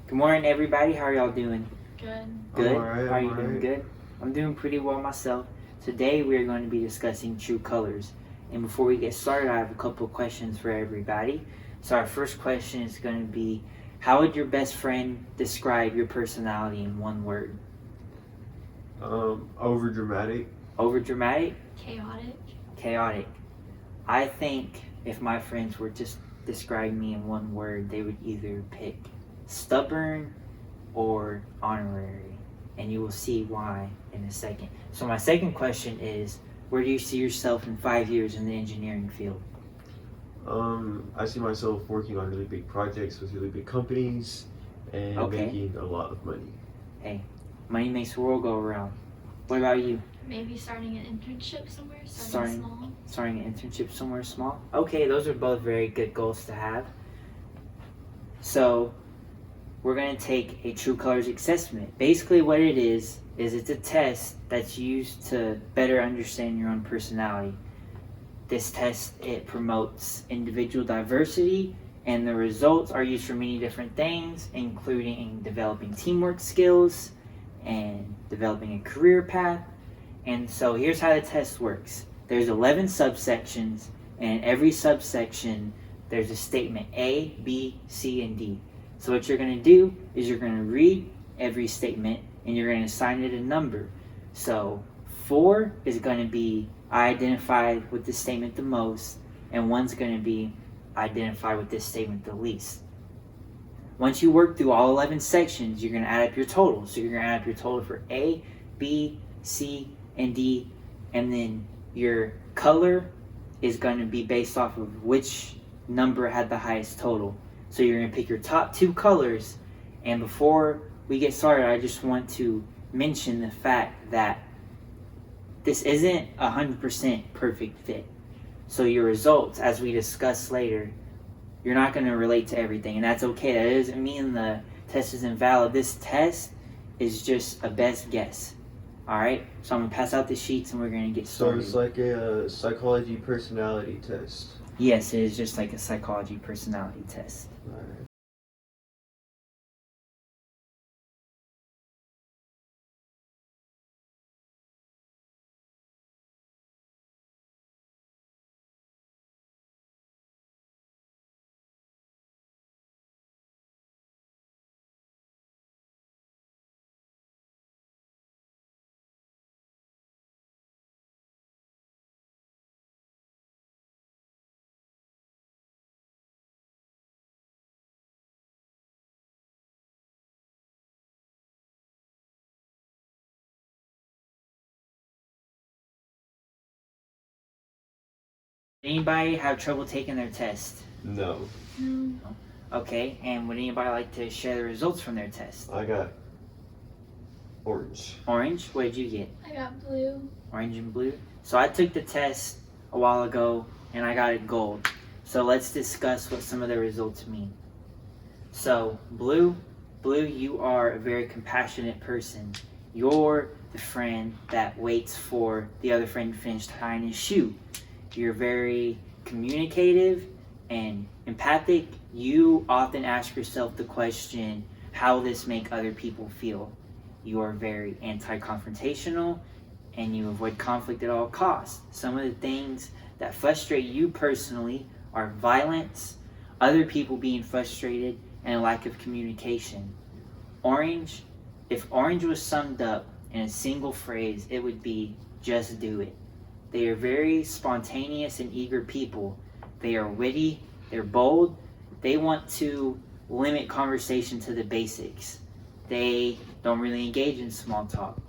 Good morning, everybody. How are y'all doing? Good. Good? I'm alright, How are I'm you doing? alright. Good? I'm doing pretty well myself. Today, we're going to be discussing true colors. And before we get started, I have a couple of questions for everybody. So, our first question is going to be, how would your best friend describe your personality in one word? Over dramatic. Over dramatic? Chaotic. Chaotic. I think if my friends were to describe me in one word, they would either pick stubborn or honorary, and you will see why in a second. So my second question is, where do you see yourself in 5 years in the engineering field? I see myself working on really big projects with really big companies and Okay. making a lot of money. Hey, money makes the world go around. What about you? Maybe starting an internship somewhere. Starting- Small. Starting an internship somewhere small? Okay, those are both very good goals to have. So we're going to take a true colors assessment. Basically what it is it's a test that's used to better understand your own personality. This test, it promotes individual diversity, and the results are used for many different things, including developing teamwork skills and developing a career path. And so here's how the test works. There's 11 subsections, and in every subsection there's a statement A, B, C, and D. So what you're going to do is you're going to read every statement and you're going to assign it a number. So 4 is going to be I identify with this statement the most, and 1's going to be I identify with this statement the least. Once you work through all 11 sections, you're going to add up your total. So you're going to add up your total for A, B, C, and D, and then your color is going to be based off of which number had the highest total. So you're going to pick your top 2 colors, and before we get started, I just want to mention the fact that this isn't 100% perfect fit. So your results, as we discuss later, you're not going to relate to everything, and that's okay. That doesn't mean the test is invalid. This test is just a best guess. All right, so I'm gonna pass out the sheets and we're gonna get So started. it's like a psychology personality test. Yes, it is just like a psychology personality test. Alright. Anybody have trouble taking their test? No. No. Okay, and would anybody like to share the results from their test? I got orange. Orange, what did you get? I got blue. Orange and blue. So I took the test a while ago and I got it gold. So let's discuss what some of the results mean. So blue, you are a very compassionate person. You're the friend that waits for the other friend to finish tying his shoe. You're very communicative and empathic. You often ask yourself the question, how will this make other people feel? You are very anti-confrontational and you avoid conflict at all costs. Some of the things that frustrate you personally are violence, other people being frustrated, and a lack of communication. Orange, if orange was summed up in a single phrase, it would be just do it. They are very spontaneous and eager people. They are witty, they're bold, they want to limit conversation to the basics. They don't really engage in small talk.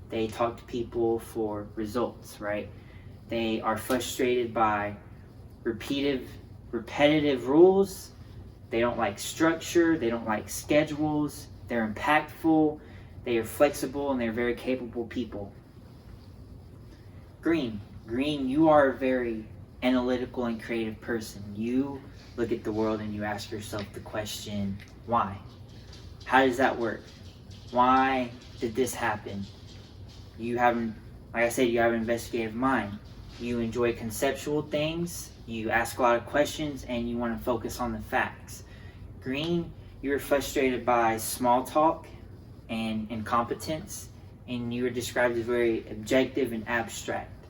They talk to people for results, right? They are frustrated by repetitive rules. They don't like structure, they don't like schedules, they're impactful, they are flexible, and they're very capable people. Green, you are a very analytical and creative person. You look at the world and you ask yourself the question, why? How does that work? Why did this happen? You haven't, like I said, you have an investigative mind. You enjoy conceptual things, you ask a lot of questions, and you want to focus on the facts. Green, you were frustrated by small talk and incompetence, and you were described as very objective and abstract.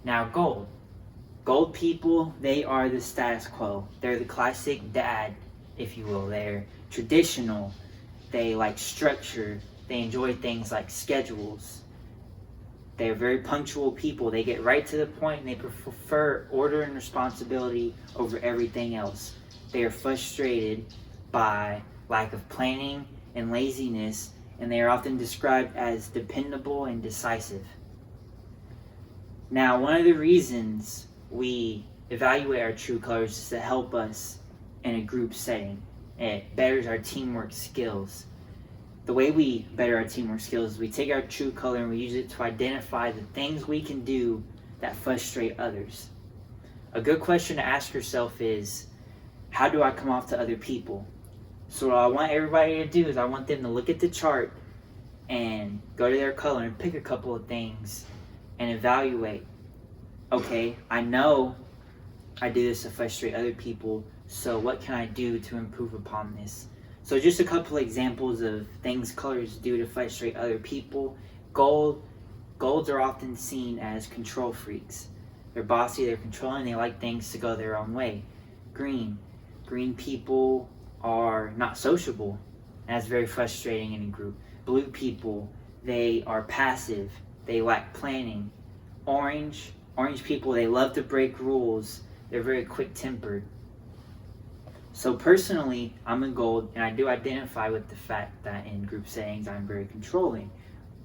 Now, gold. Gold people, they are the status quo. They're the classic dad, if you will. They're traditional. They like structure. They enjoy things like schedules. They're very punctual people. They get right to the point and they prefer order and responsibility over everything else. They are frustrated by lack of planning and laziness, and they are often described as dependable and decisive. Now, one of the reasons we evaluate our true colors is to help us in a group setting. It betters our teamwork skills. The way we better our teamwork skills is we take our true color and we use it to identify the things we can do that frustrate others. A good question to ask yourself is, how do I come off to other people? So what I want everybody to do is I want them to look at the chart and go to their color and pick a couple of things and evaluate. Okay, I know I do this to frustrate other people, so what can I do to improve upon this? So just a couple examples of things colors do to frustrate other people. Golds are often seen as control freaks. They're bossy, they're controlling, they like things to go their own way. Green people are not sociable. That's very frustrating in a group. Blue people, they are passive, they lack planning. Orange people, they love to break rules. They're very quick-tempered. So personally, I'm a gold, and I do identify with the fact that in group settings, I'm very controlling.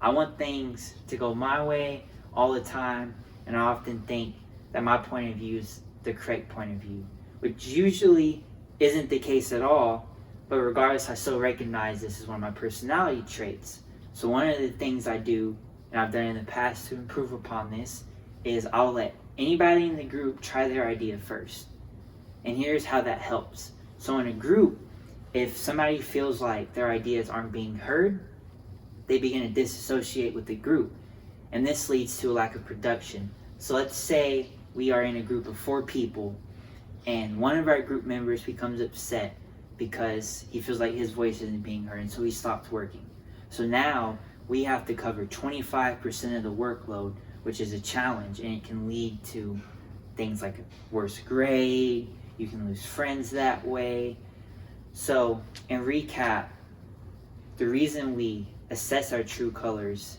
I want things to go my way all the time, and I often think that my point of view is the correct point of view, which usually isn't the case at all, but regardless, I still recognize this is one of my personality traits. So one of the things I do, and I've done in the past to improve upon this, is I'll let anybody in the group try their idea first. And here's how that helps. So in a group, if somebody feels like their ideas aren't being heard, they begin to disassociate with the group. And this leads to a lack of production. So let's say we are in a group of 4 people, and one of our group members becomes upset because he feels like his voice isn't being heard, and so he stops working. So now we have to cover 25% of the workload, which is a challenge, and it can lead to things like a worse grade. You can lose friends that way. So, in recap, the reason we assess our true colors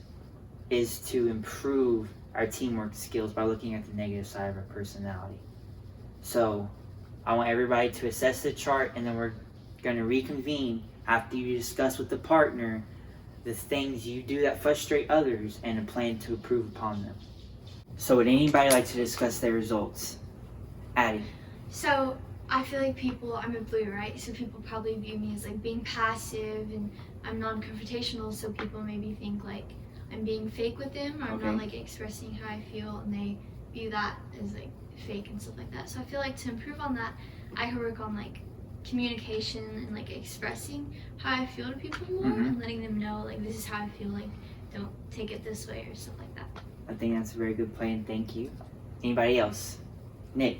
is to improve our teamwork skills by looking at the negative side of our personality. So, I want everybody to assess the chart, and then we're going to reconvene after you discuss with the partner the things you do that frustrate others and a plan to improve upon them. So, would anybody like to discuss their results? Addie. So I feel like I'm a blue, right? So people probably view me as like being passive, and I'm non-confrontational, so people maybe think like I'm being fake with them, or I'm not like expressing how I feel, and they view that as like fake and stuff like that. So I feel like to improve on that, I can work on like communication and like expressing how I feel to people more, and letting them know like this is how I feel, like don't take it this way or stuff like that. I think that's a very good plan. Thank you. Anybody else? Nick.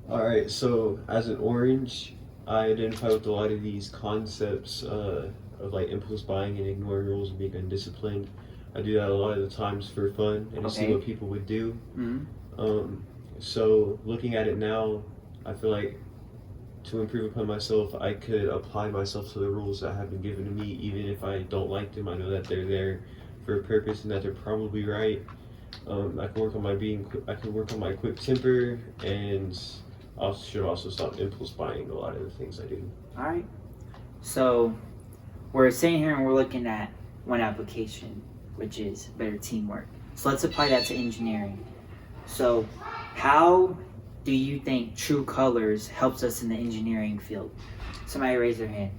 Alright, so as an orange, I identify with a lot of these concepts of like impulse buying and ignoring rules and being undisciplined. I do that a lot of the times for fun and to see what people would do. So looking at it now, I feel like to improve upon myself, I could apply myself to the rules that have been given to me, even if I don't like them. I know that they're there for a purpose and that they're probably right. I can work on my quick temper, and I should also stop impulse buying a lot of the things I do. All right. So we're sitting here and we're looking at one application, which is better teamwork. So let's apply that to engineering. So how do you think true colors helps us in the engineering field? Somebody raise their hand.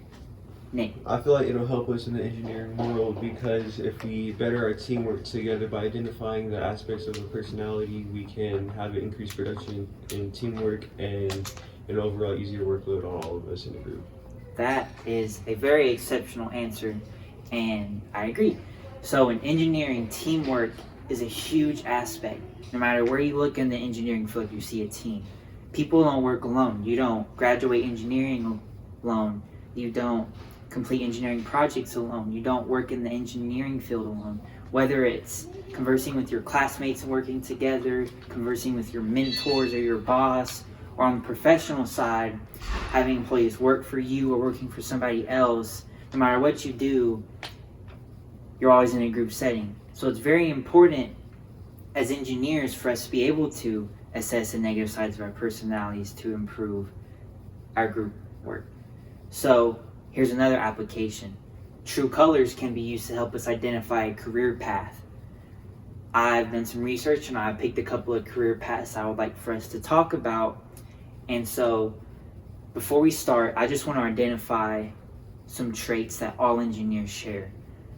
Nick. I feel like it'll help us in the engineering world because if we better our teamwork together by identifying the aspects of a personality, we can have an increased production in teamwork and an overall easier workload on all of us in the group. That is a very exceptional answer, and I agree. So in engineering, teamwork is a huge aspect. No matter where you look in the engineering field, you see a team. People don't work alone. You don't graduate engineering alone. You don't complete engineering projects alone. You don't work in the engineering field alone. Whether it's conversing with your classmates and working together, conversing with your mentors or your boss, or on the professional side, having employees work for you or working for somebody else, no matter what you do, you're always in a group setting. So it's very important as engineers for us to be able to assess the negative sides of our personalities to improve our group work. So here's another application. True colors can be used to help us identify a career path. I've done some research and I picked a couple of career paths I would like for us to talk about. And so before we start, I just want to identify some traits that all engineers share.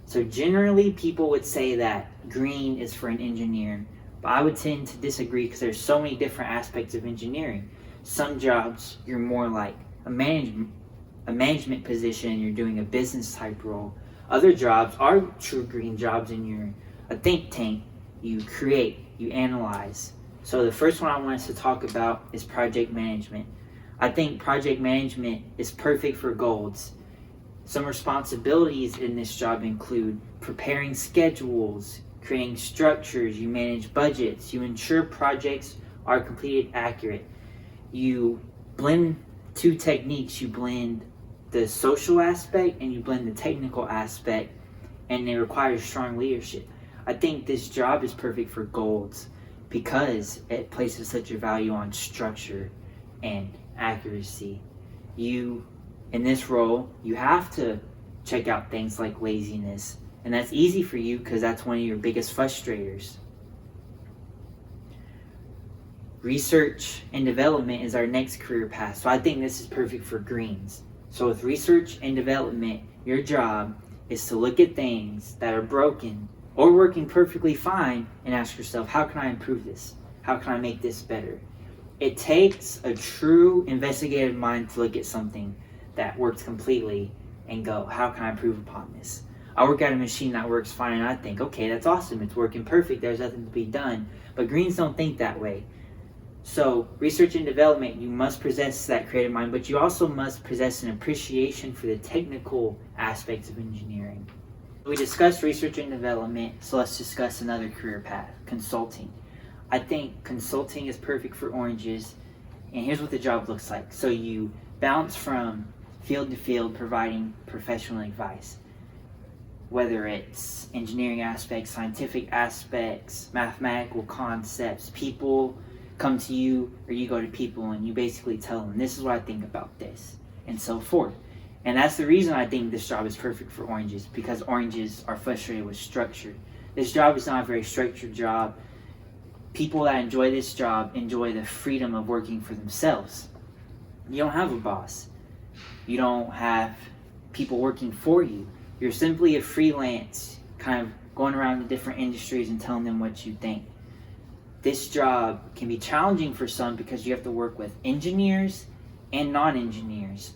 So generally people would say that green is for an engineer, but I would tend to disagree because there's so many different aspects of engineering. Some jobs you're more like a management position and you're doing a business type role. Other jobs are true green jobs and you're a think tank. You create, you analyze. So the first one I want us to talk about is project management. I think project management is perfect for golds. Some responsibilities in this job include preparing schedules, creating structures, you manage budgets, you ensure projects are completed accurate. You blend two techniques, you blend the social aspect and you blend the technical aspect, and it requires strong leadership. I think this job is perfect for golds because it places such a value on structure and accuracy. In this role, you have to check out things like laziness, and that's easy for you because that's one of your biggest frustrators. Research and development is our next career path, so I think this is perfect for greens. So with research and development, your job is to look at things that are broken or working perfectly fine and ask yourself, how can I improve this? How can I make this better? It takes a true investigative mind to look at something that works completely and go, how can I improve upon this? I work at a machine that works fine and I think, okay, that's awesome. It's working perfect. There's nothing to be done. But greens don't think that way. So research and development, you must possess that creative mind, but you also must possess an appreciation for the technical aspects of engineering. We discussed research and development, so let's discuss another career path, consulting. I think consulting is perfect for oranges, and here's what the job looks like. So you bounce from field to field providing professional advice, whether it's engineering aspects, scientific aspects, mathematical concepts. People come to you or you go to people and you basically tell them, this is what I think about this, and so forth. And that's the reason I think this job is perfect for oranges, because oranges are frustrated with structure. This job is not a very structured job. People that enjoy this job enjoy the freedom of working for themselves. You don't have a boss. You don't have people working for you. You're simply a freelance, kind of going around the different industries and telling them what you think. This job can be challenging for some because you have to work with engineers and non-engineers.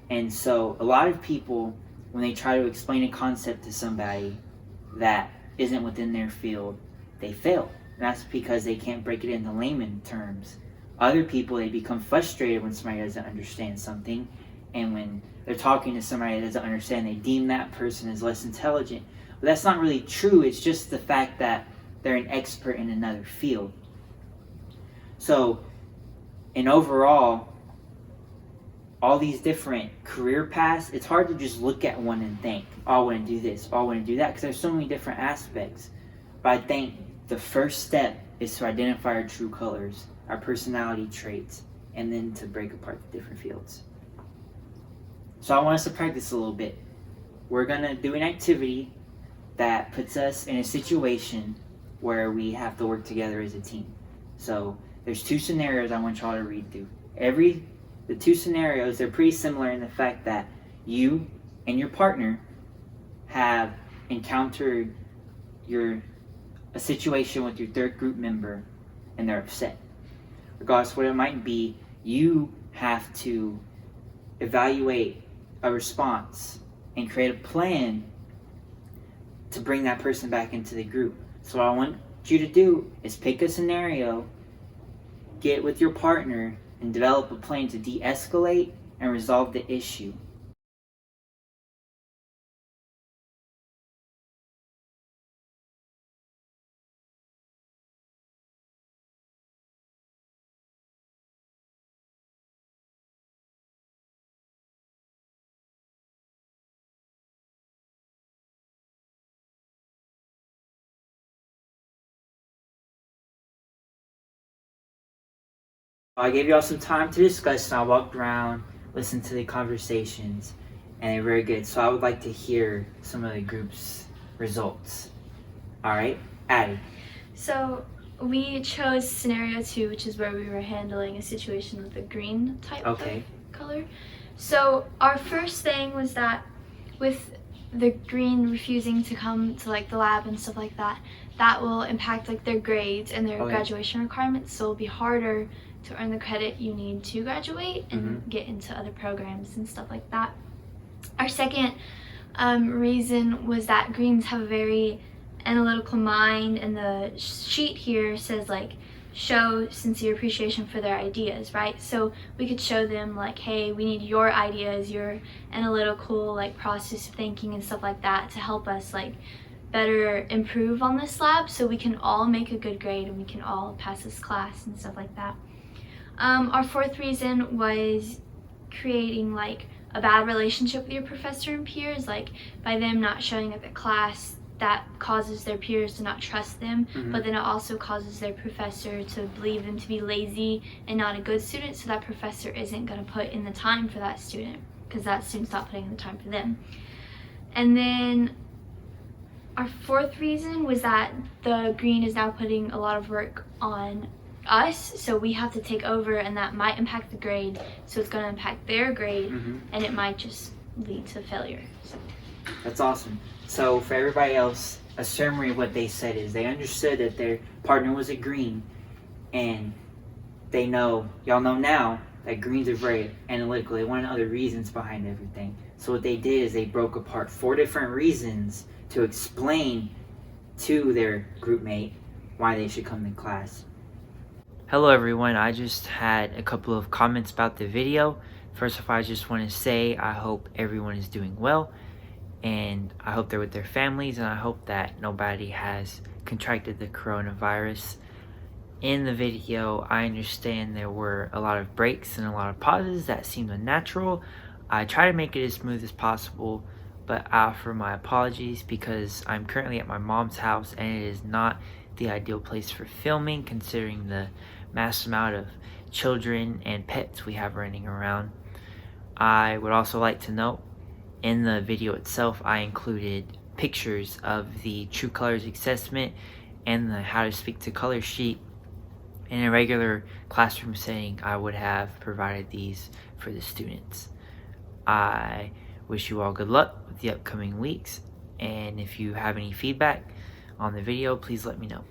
And so a lot of people, when they try to explain a concept to somebody that isn't within their field, they fail. And that's because they can't break it into layman terms. Other people, they become frustrated when somebody doesn't understand something. And when they're talking to somebody that doesn't understand, they deem that person as less intelligent. But that's not really true. It's just the fact that they're an expert in another field. So, and overall, all these different career paths, it's hard to just look at one and think, oh, I want to do this, oh, I want to do that, because there's so many different aspects. But I think the first step is to identify our true colors, our personality traits, and then to break apart the different fields. So I want us to practice a little bit. We're going to do an activity that puts us in a situation where we have to work together as a team. So there's two scenarios I want y'all to read through. The two scenarios, they're pretty similar in the fact that you and your partner have encountered a situation with your third group member and they're upset. Regardless of what it might be, you have to evaluate a response and create a plan to bring that person back into the group. So what I want you to do is pick a scenario, get with your partner, and develop a plan to de-escalate and resolve the issue. I gave y'all some time to discuss, and I walked around, listened to the conversations, and they're very good. So I would like to hear some of the group's results. All right, Addie. So we chose scenario 2, which is where we were handling a situation with a green type of color. So our first thing was that with the green refusing to come to like the lab and stuff like that, that will impact like their grades and their graduation requirements. So it'll be harder to earn the credit you need to graduate and get into other programs and stuff like that. Our second reason was that greens have a very analytical mind, and the sheet here says like show sincere appreciation for their ideas, right? So we could show them like, hey, we need your ideas, your analytical like process of thinking and stuff like that to help us like better improve on this lab so we can all make a good grade and we can all pass this class and stuff like that. Our fourth reason was creating like a bad relationship with your professor and peers, like by them not showing up at class, that causes their peers to not trust them, but then it also causes their professor to believe them to be lazy and not a good student, so that professor isn't going to put in the time for that student because that student's not putting in the time for them. And then our fourth reason was that the green is now putting a lot of work on us, so we have to take over, and that might impact the grade, so it's going to impact their grade, and it might just lead to failure. So. That's awesome. So for everybody else, a summary of what they said is they understood that their partner was a green, and they know, y'all know now, that greens are very analytical. They want other reasons behind everything. So what they did is they broke apart 4 different reasons to explain to their group mate why they should come to class. Hello everyone, I just had a couple of comments about the video. First of all, I just want to say I hope everyone is doing well, and I hope they're with their families, and I hope that nobody has contracted the coronavirus. In the video, I understand there were a lot of breaks and a lot of pauses that seemed unnatural. I try to make it as smooth as possible, but I offer my apologies because I'm currently at my mom's house and it is not the ideal place for filming considering the mass amount of children and pets we have running around. I would also like to note, in the video itself, I included pictures of the True Colors assessment and the How to Speak to Color sheet. In a regular classroom setting, I would have provided these for the students. I wish you all good luck with the upcoming weeks, and if you have any feedback on the video, please let me know.